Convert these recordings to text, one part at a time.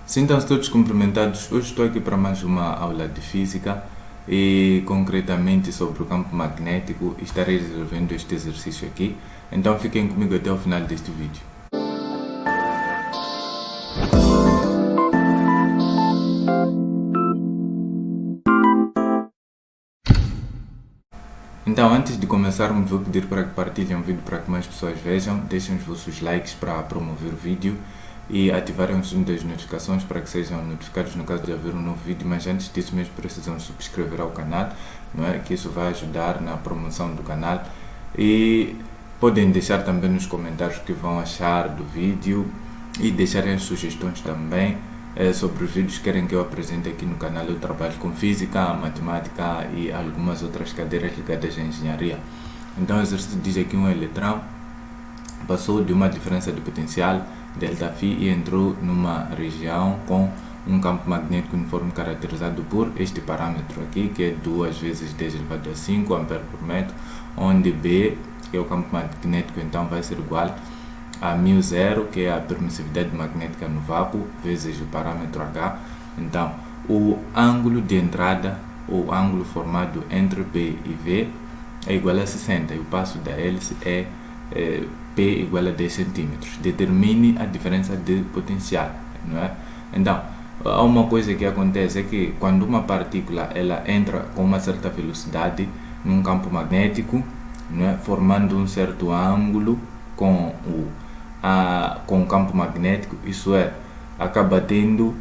Sintam-se todos cumprimentados. Hoje estou aqui para mais uma aula de física e concretamente sobre o campo magnético. Estarei resolvendo este exercício aqui. Então fiquem comigo até o final deste vídeo. Então, antes de começarmos, vou pedir para que partilhem o vídeo para que mais pessoas vejam. Deixem os vossos likes para promover o vídeo e ativarem o sininho das notificações para que sejam notificados no caso de haver um novo vídeo. Mas antes disso mesmo precisam subscrever ao canal, não é? Que isso vai ajudar na promoção do canal. E podem deixar também nos comentários o que vão achar do vídeo e deixarem as sugestões também sobre os vídeos que querem que eu apresente aqui no canal. Eu trabalho com física, matemática e algumas outras cadeiras ligadas à engenharia. Então o exercício diz aqui: um eletrão passou de uma diferença de potencial ΔΦ e entrou numa região com um campo magnético uniforme caracterizado por este parâmetro aqui, que é 2 vezes 10 elevado a 5 ampere por metro, onde B, que é o campo magnético, então vai ser igual a μ0, que é a permissividade magnética no vácuo, vezes o parâmetro H. Então, o ângulo de entrada, o ângulo formado entre B e V, é igual a 60, e o passo da hélice é P igual a 10 cm. Determine a diferença de potencial, não é? Então, há uma coisa que acontece, é que quando uma partícula ela entra com uma certa velocidade num campo magnético, não é? Formando um certo ângulo com o campo magnético, isso é, acaba tendo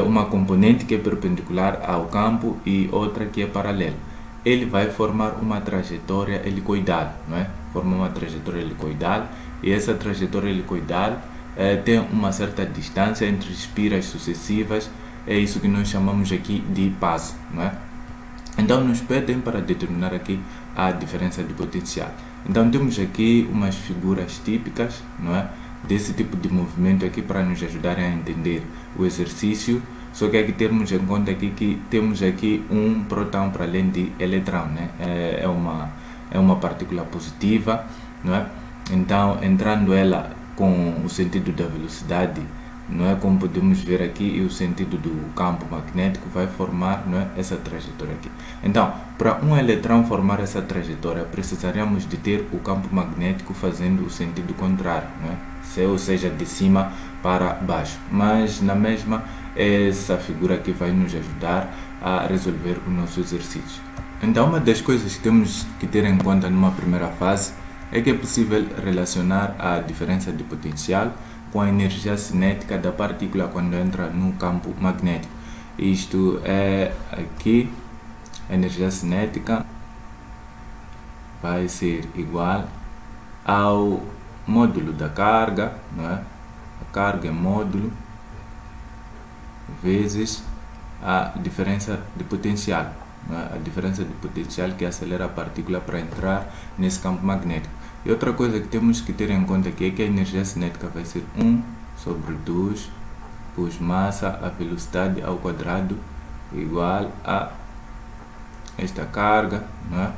uma componente que é perpendicular ao campo e outra que é paralela. Ele vai formar uma trajetória helicoidal, não é? Forma uma trajetória helicoidal, e essa trajetória helicoidal tem uma certa distância entre espiras sucessivas. É isso que nós chamamos aqui de passo, não é? Então nos pedem para determinar aqui a diferença de potencial. Então temos aqui umas figuras típicas, não é, desse tipo de movimento aqui para nos ajudarem a entender o exercício. Só que aqui temos em conta aqui que temos aqui um próton para além de eletrão, né? É uma partícula positiva, não é? Então entrando ela com o sentido da velocidade, não é, como podemos ver aqui, e o sentido do campo magnético vai formar, não é, essa trajetória aqui. Então, para um eletrão formar essa trajetória, precisaríamos de ter o campo magnético fazendo o sentido contrário, não é? Ou seja, de cima para baixo. Mas na mesma, essa figura aqui vai nos ajudar a resolver o nosso exercício. Então, uma das coisas que temos que ter em conta numa primeira fase é que é possível relacionar a diferença de potencial com a energia cinética da partícula quando entra no campo magnético. Isto é, aqui a energia cinética vai ser igual ao módulo da carga, não é? A carga é módulo vezes a diferença de potencial, não é? A diferença de potencial que acelera a partícula para entrar nesse campo magnético. E outra coisa que temos que ter em conta aqui é que a energia cinética vai ser 1 sobre 2 por massa a velocidade ao quadrado igual a esta carga, não é?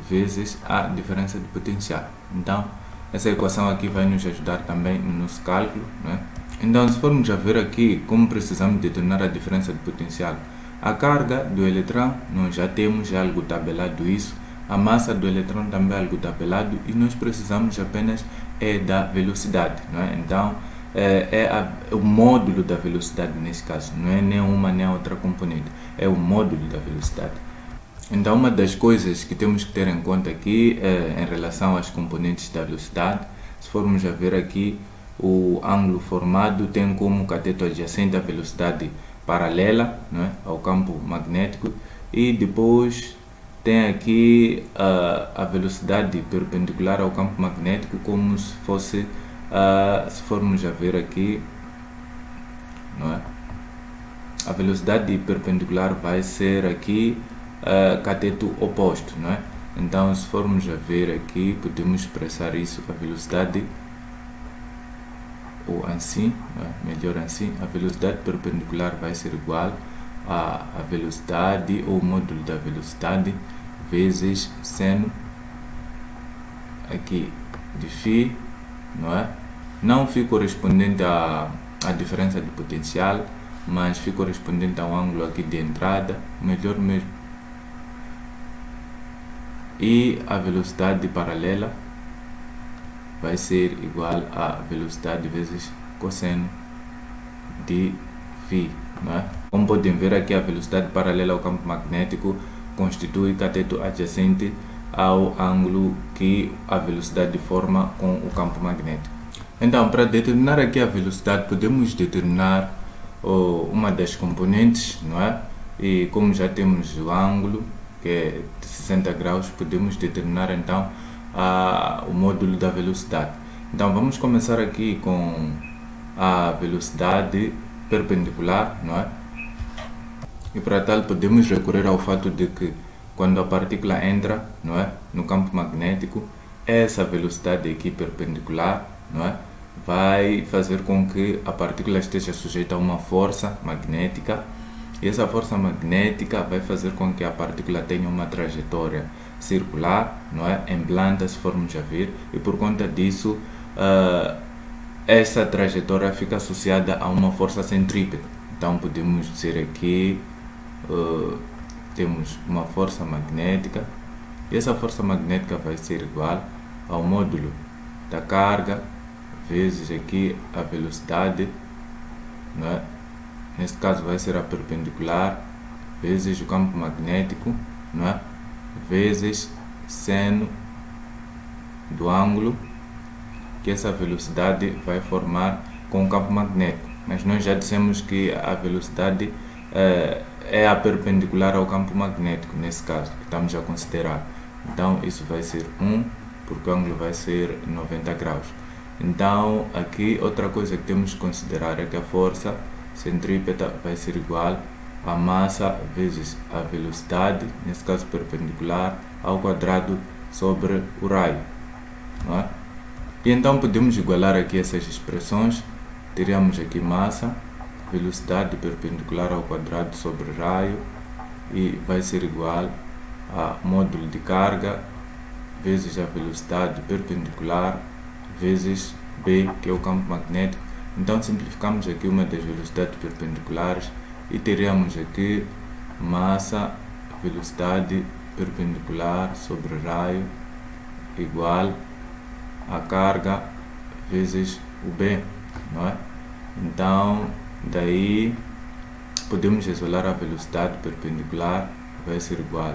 Vezes a diferença de potencial. Então, essa equação aqui vai nos ajudar também no nosso cálculo, não é? Então, se formos a ver aqui como precisamos determinar a diferença de potencial, a carga do eletrão nós já temos, já algo tabelado isso. A massa do eletrão também é algo tabelado e nós precisamos apenas da velocidade, não é? Então o módulo da velocidade nesse caso, não é nem uma nem a outra componente, é o módulo da velocidade. Então uma das coisas que temos que ter em conta aqui em relação às componentes da velocidade, se formos a ver aqui, o ângulo formado tem como cateto adjacente a velocidade paralela, não é, ao campo magnético, e depois tem aqui a velocidade perpendicular ao campo magnético, como se fosse, se formos a ver aqui, não é? A velocidade perpendicular vai ser aqui cateto oposto, não é? Então, se formos a ver aqui, podemos expressar isso, a velocidade, ou assim, melhor assim, a velocidade perpendicular vai ser igual a velocidade ou módulo da velocidade vezes seno aqui de φ, não é? Não φ correspondente a diferença de potencial, mas fica correspondente ao ângulo aqui de entrada, melhor mesmo. E a velocidade paralela vai ser igual a velocidade vezes cosseno de φ, não é? Como podem ver aqui, a velocidade paralela ao campo magnético constitui cateto adjacente ao ângulo que a velocidade forma com o campo magnético. Então, para determinar aqui a velocidade, podemos determinar uma das componentes, não é? E como já temos o ângulo, que é de 60 graus, podemos determinar então o módulo da velocidade. Então, vamos começar aqui com a velocidade perpendicular, não é? E para tal, podemos recorrer ao fato de que quando a partícula entra, não é, no campo magnético, essa velocidade aqui perpendicular, não é, vai fazer com que a partícula esteja sujeita a uma força magnética, e essa força magnética vai fazer com que a partícula tenha uma trajetória circular, não é, em planta, se formos a ver, e por conta disso essa trajetória fica associada a uma força centrípeta. Então podemos dizer aqui temos uma força magnética, e essa força magnética vai ser igual ao módulo da carga vezes aqui a velocidade, não é? Neste caso vai ser a perpendicular vezes o campo magnético, não é? Vezes seno do ângulo que essa velocidade vai formar com o campo magnético. Mas nós já dissemos que a velocidade é a perpendicular ao campo magnético, nesse caso, que estamos a considerar. Então, isso vai ser 1, porque o ângulo vai ser 90 graus. Então, aqui, outra coisa que temos que considerar é que a força centrípeta vai ser igual a massa vezes a velocidade, nesse caso perpendicular, ao quadrado sobre o raio, não é? E então, podemos igualar aqui essas expressões. Teríamos aqui massa, velocidade perpendicular ao quadrado sobre raio, e vai ser igual a módulo de carga vezes a velocidade perpendicular vezes B, que é o campo magnético. Então simplificamos aqui uma das velocidades perpendiculares e teríamos aqui massa, velocidade perpendicular sobre raio igual a carga vezes o B, não é? Então daí podemos isolar a velocidade perpendicular, vai ser igual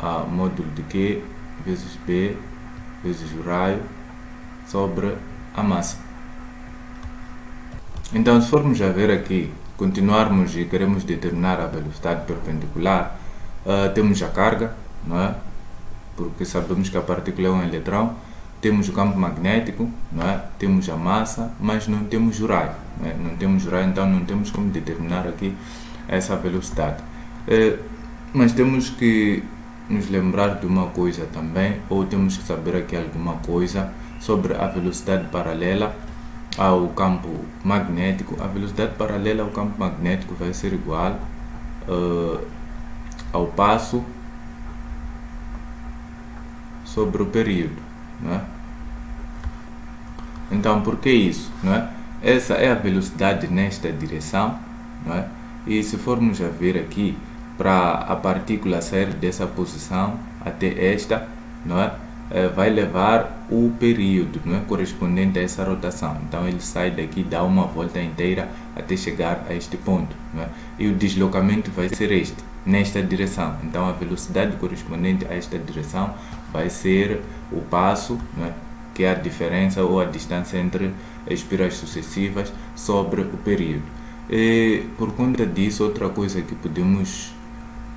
a módulo de Q vezes B vezes o raio sobre a massa. Então, se formos a ver aqui, continuarmos e queremos determinar a velocidade perpendicular, temos a carga, não é? Porque sabemos que a partícula é um eletrão. Temos o campo magnético, não é? Temos a massa, mas não temos o raio, não é? Não temos o raio, então não temos como determinar aqui essa velocidade. Mas temos que nos lembrar de uma coisa também, ou temos que saber aqui alguma coisa sobre a velocidade paralela ao campo magnético. A velocidade paralela ao campo magnético vai ser igual ao passo sobre o período, não é? Então, por que isso, não é? Essa é a velocidade nesta direção, não é? E se formos a ver aqui, para a partícula sair dessa posição até esta, não é? Vai levar o período, não é? Correspondente a essa rotação. Então ele sai daqui, dá uma volta inteira até chegar a este ponto, não é? E o deslocamento vai ser este, nesta direção. Então a velocidade correspondente a esta direção vai ser o passo, não é? Que é a diferença ou a distância entre as espirais sucessivas sobre o período. E por conta disso, outra coisa que podemos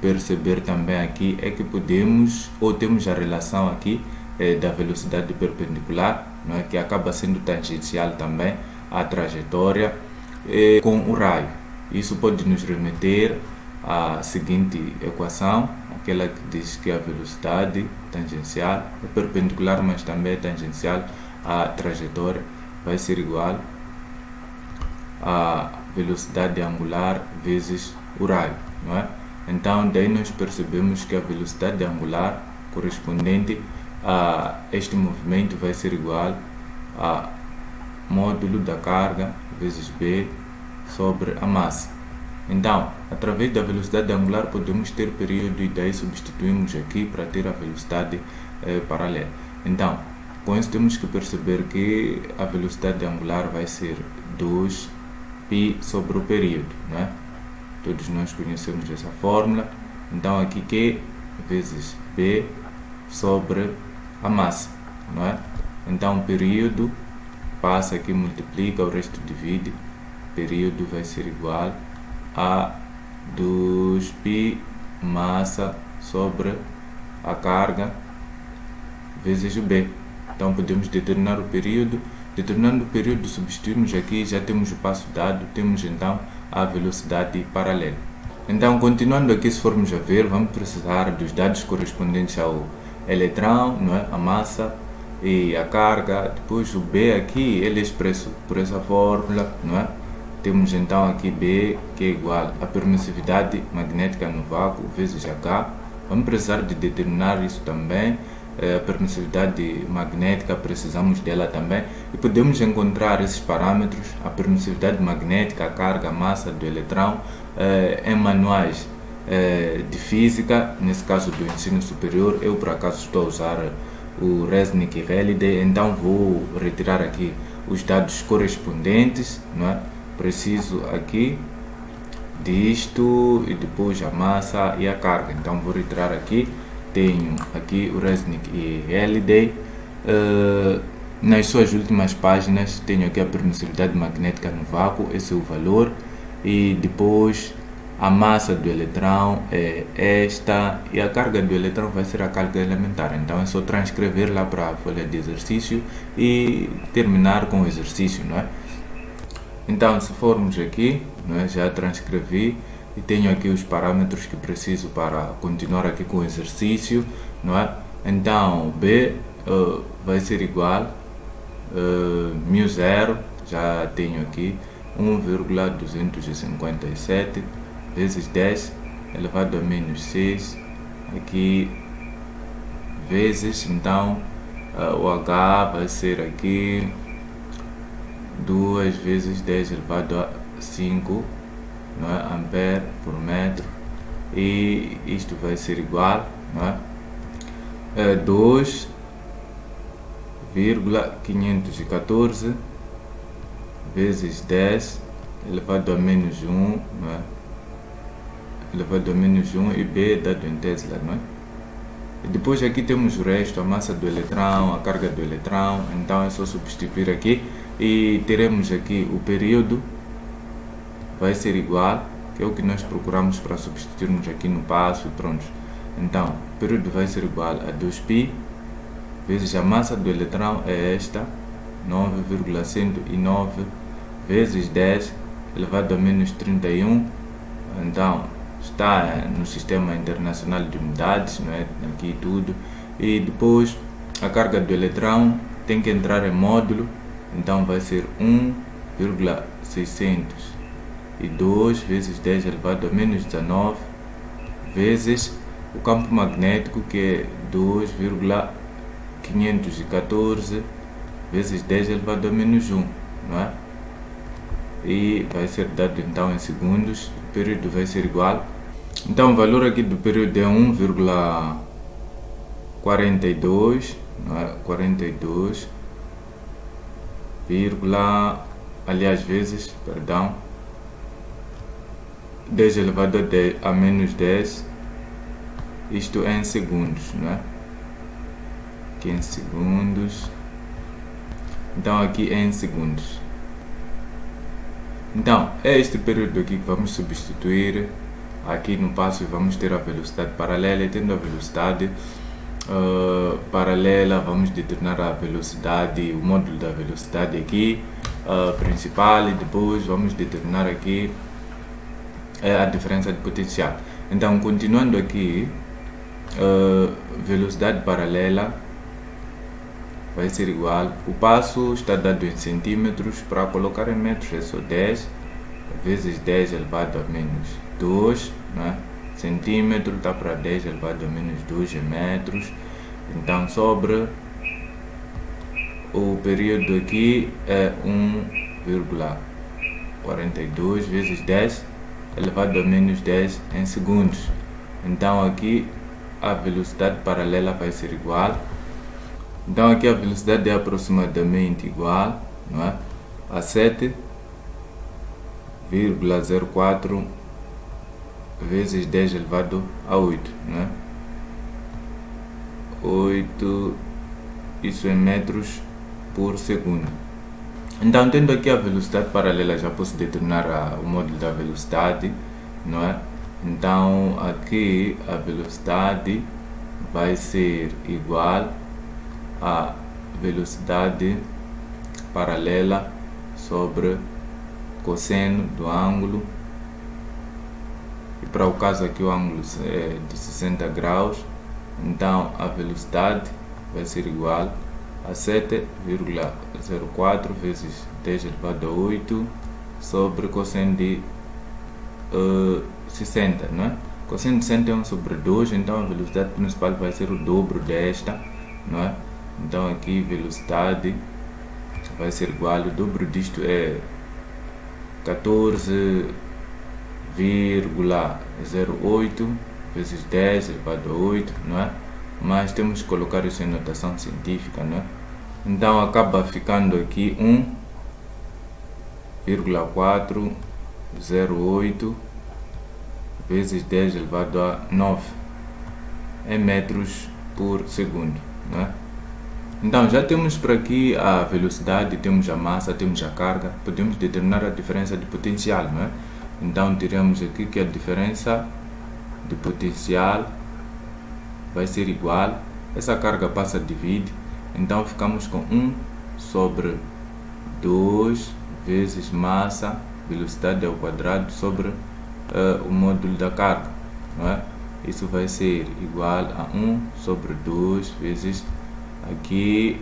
perceber também aqui é que podemos, ou temos a relação aqui da velocidade perpendicular, não é? Que acaba sendo tangencial também à trajetória com o raio. Isso pode nos remeter à seguinte equação, aquela que diz que a velocidade tangencial é perpendicular, mas também é tangencial à trajetória, vai ser igual a velocidade angular vezes o raio, não é? Então daí nós percebemos que a velocidade angular correspondente a este movimento vai ser igual a módulo da carga vezes B sobre a massa. Então, através da velocidade angular podemos ter período e daí substituímos aqui para ter a velocidade paralela. Então, com isso temos que perceber que a velocidade angular vai ser 2π sobre o período, não é? Todos nós conhecemos essa fórmula. Então aqui Q vezes B sobre a massa, não é? Então o período passa aqui, multiplica, o resto divide. Período vai ser igual a 2π massa sobre a carga vezes o B. Então podemos determinar o período. Determinando o período, substituímos aqui, já temos o passo dado, temos então a velocidade paralela. Então, continuando aqui, se formos a ver, vamos precisar dos dados correspondentes ao eletrão, não é? A massa e a carga. Depois o B aqui, ele é expresso por essa fórmula, não é? Temos então aqui B, que é igual à permissividade magnética no vácuo vezes H. Vamos precisar de determinar isso também. A permissividade magnética, precisamos dela também, e podemos encontrar esses parâmetros, a permissividade magnética, a carga, a massa do eletrão, em manuais de física, nesse caso do ensino superior. Eu por acaso estou a usar o Resnick e Halliday, então vou retirar aqui os dados correspondentes, não é? Preciso aqui disto e depois a massa e a carga, então vou retirar aqui. Tenho aqui o Resnick e Halliday. Nas suas últimas páginas tenho aqui a permissividade magnética no vácuo, esse é o valor, e depois a massa do eletrão é esta e a carga do eletrão vai ser a carga elementar. Então é só transcrever lá para a folha de exercício e terminar com o exercício, não é? Então, se formos aqui, não é? Já transcrevi e tenho aqui os parâmetros que preciso para continuar aqui com o exercício, não é? Então B vai ser igual μ0, já tenho aqui 1,257 vezes 10 elevado a menos 6 aqui vezes, então o H vai ser aqui 2 vezes 10 elevado a 5, não é? Ampere por metro, e isto vai ser igual, não é? 2,514 vezes 10 elevado a menos 1, não é? Elevado a menos 1, e B dado em Tesla, não é? E depois aqui temos o resto, a massa do eletrão, a carga do eletrão. Então é só substituir aqui e teremos aqui o período vai ser igual, que é o que nós procuramos para substituirmos aqui no passo e pronto. Então o período vai ser igual a 2π vezes a massa do eletrão é esta, 9,109 vezes 10 elevado a menos 31. Então está no sistema internacional de unidades, não é? Aqui tudo. E depois a carga do eletrão tem que entrar em módulo, então vai ser 1,602 vezes 10 elevado a menos 19 vezes o campo magnético, que é 2,514 vezes 10 elevado a menos 1, não é? E vai ser dado então em segundos. O período vai ser igual. Então o valor aqui do período é 1,42, não é? 42, vezes, perdão, 10 elevado a menos 10, isto é em segundos, não é? Aqui em segundos. Então aqui é em segundos. Então é este período aqui que vamos substituir. Aqui no passo vamos ter a velocidade paralela, e tendo a velocidade paralela vamos determinar a velocidade, o módulo da velocidade aqui principal, e depois vamos determinar aqui a diferença de potencial. Então continuando aqui, velocidade paralela vai ser igual, o passo está dado em centímetros, para colocar em metros é só 10 vezes 10 elevado a menos 2, né? Centímetro está para 10 elevado a menos 2 em metros. Então sobre o período aqui é 42 vezes 10 elevado a menos 10 em segundos. Então aqui a velocidade paralela vai ser igual. Então aqui a velocidade é aproximadamente igual, não é, a 7,04 vezes 10 elevado a 8, não é? 8, isso é metros por segundo. Então, tendo aqui a velocidade paralela, já posso determinar o módulo da velocidade, não é? Então, aqui a velocidade vai ser igual a velocidade paralela sobre cosseno do ângulo. E para o caso aqui o ângulo é de 60 graus, então a velocidade vai ser igual a 7,04 vezes 10 elevado a 8 sobre cosseno de 60, não é? Cosseno de 60 é 1 sobre 2, então a velocidade principal vai ser o dobro desta, não é? Então aqui velocidade vai ser igual, o dobro disto é 14,08 vezes 10 elevado a 8, não é? Mas temos que colocar isso em notação científica, não é? Então acaba ficando aqui 1,408 vezes 10 elevado a 9 em metros por segundo, não é? Então já temos por aqui a velocidade, temos a massa, temos a carga, podemos determinar a diferença de potencial, não é? Então teremos aqui que a diferença de potencial vai ser igual, essa carga passa a dividir, então ficamos com 1 sobre 2 vezes massa, velocidade ao quadrado, sobre o módulo da carga, não é? Isso vai ser igual a 1 sobre 2 vezes aqui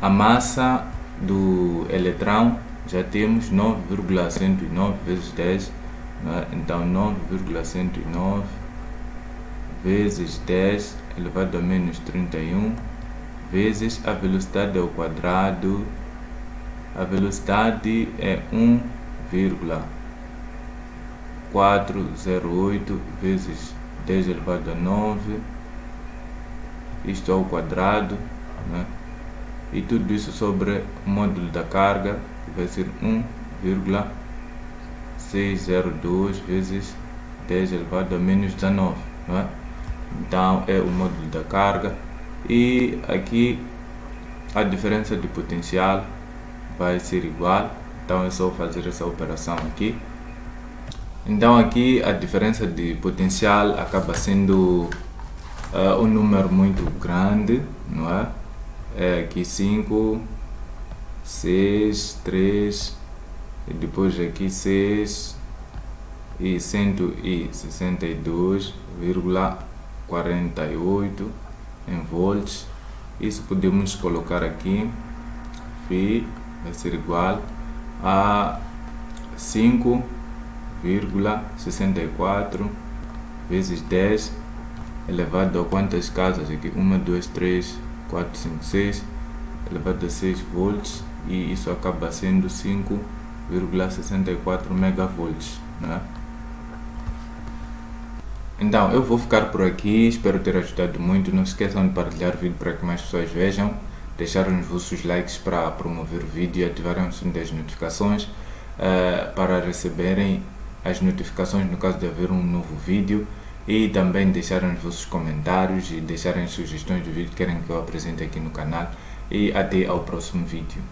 a massa do eletrão, já temos 9,109 vezes 10, não é? Então 9,109 vezes 10 elevado a menos 31 vezes a velocidade ao quadrado. A velocidade é 1,408 vezes 10 elevado a 9, isto ao quadrado, né? E tudo isso sobre o módulo da carga, que vai ser 1,602 vezes 10 elevado a menos 19, não é? Então é o módulo da carga, e aqui a diferença de potencial vai ser igual, então é só fazer essa operação aqui. Então aqui a diferença de potencial acaba sendo um número muito grande, não é? É aqui 5, 6, 3, e depois aqui 6 e 162,48 em volts. Isso podemos colocar aqui, Φ vai ser igual a 5,64 vezes 10 elevado a quantas casas aqui? 1, 2, 3, 4, 5, 6 elevado a 6 volts, e isso acaba sendo 5,64 megavolts, né? Então eu vou ficar por aqui, espero ter ajudado muito. Não se esqueçam de partilhar o vídeo para que mais pessoas vejam, deixarem os vossos likes para promover o vídeo e ativarem o sininho das notificações para receberem as notificações no caso de haver um novo vídeo, e também deixarem os vossos comentários e deixarem sugestões do vídeo que querem que eu apresente aqui no canal, e até ao próximo vídeo.